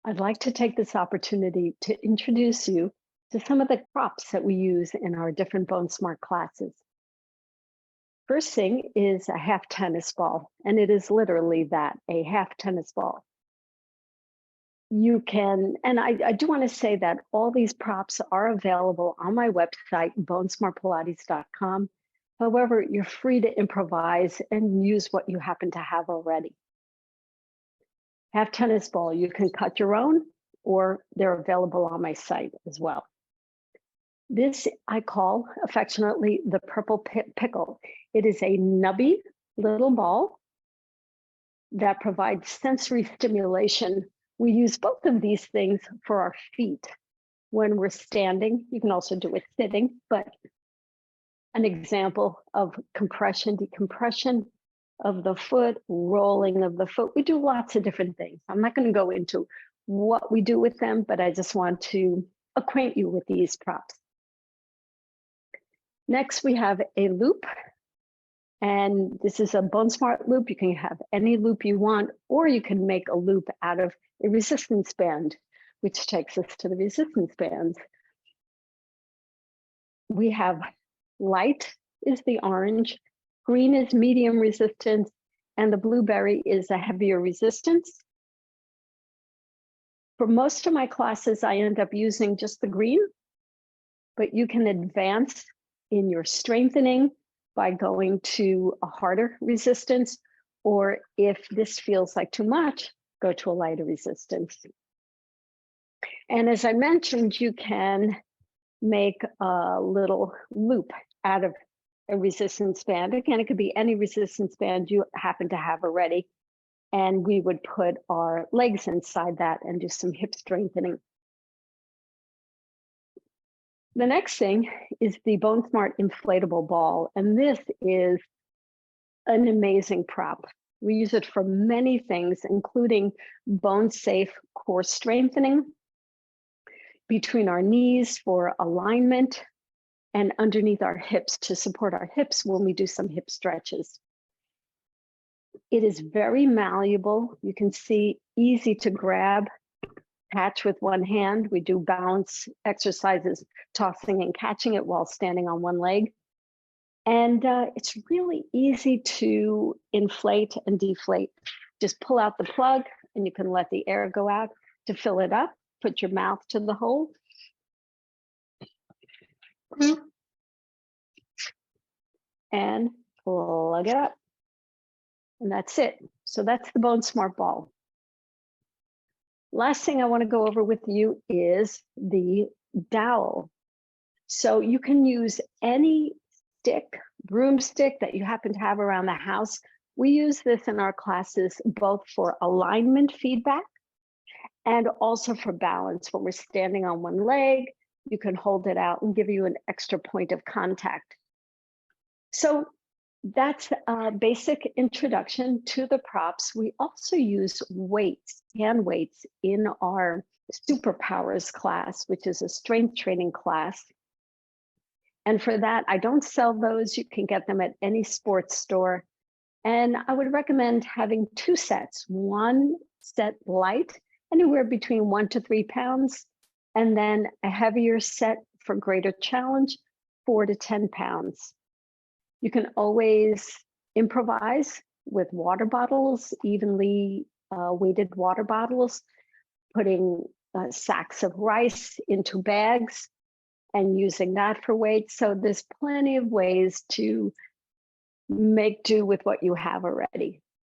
I'd like to take this opportunity to introduce you to some of the props that we use in our different BoneSmart classes. First thing is a half tennis ball, and it is literally that, a half tennis ball. You can, and I do want to say that all these props are available on my website, bonesmartpilates.com. However, you're free to improvise and use what you happen to have already. Half tennis ball, you can cut your own, or they're available on my site as well. This I call affectionately the purple pickle. It is a nubby little ball that provides sensory stimulation. We use both of these things for our feet when we're standing. You can also do it sitting, but an example of compression, decompression of the foot, rolling of the foot. We do lots of different things. I'm not going to go into what we do with them, but I just want to acquaint you with these props. Next, we have a loop, and this is a BoneSmart loop. You can have any loop you want, or you can make a loop out of a resistance band, which takes us to the resistance bands. We have light is the orange, green is medium resistance, and the blueberry is a heavier resistance. For most of my classes, I end up using just the green, but you can advance in your strengthening by going to a harder resistance, or if this feels like too much, go to a lighter resistance. And as I mentioned, you can make a little loop out of a resistance band. Again, it could be any resistance band you happen to have already. And we would put our legs inside that and do some hip strengthening. The next thing is the BoneSmart inflatable ball. And this is an amazing prop. We use it for many things, including bone-safe core strengthening, between our knees for alignment, and underneath our hips to support our hips when we do some hip stretches. It is very malleable. You can see easy to grab, catch with one hand. We do balance exercises, tossing and catching it while standing on one leg. And it's really easy to inflate and deflate. Just pull out the plug and you can let the air go out to fill it up. Put your mouth to the hole. And plug it up. And that's it. So that's the BoneSmart ball. Last thing I want to go over with you is the dowel. So you can use any stick, broomstick that you happen to have around the house. We use this in our classes both for alignment feedback and also for balance. When we're standing on one leg, you can hold it out and give you an extra point of contact. So that's a basic introduction to the props. We also use weights, hand weights, in our superpowers class, which is a strength training class. And for that, I don't sell those. You can get them at any sports store. And I would recommend having two sets, one set light, anywhere between 1 to 3 pounds, and then a heavier set for greater challenge, 4 to 10 pounds. You can always improvise with water bottles, evenly weighted water bottles, putting sacks of rice into bags and using that for weight. So there's plenty of ways to make do with what you have already.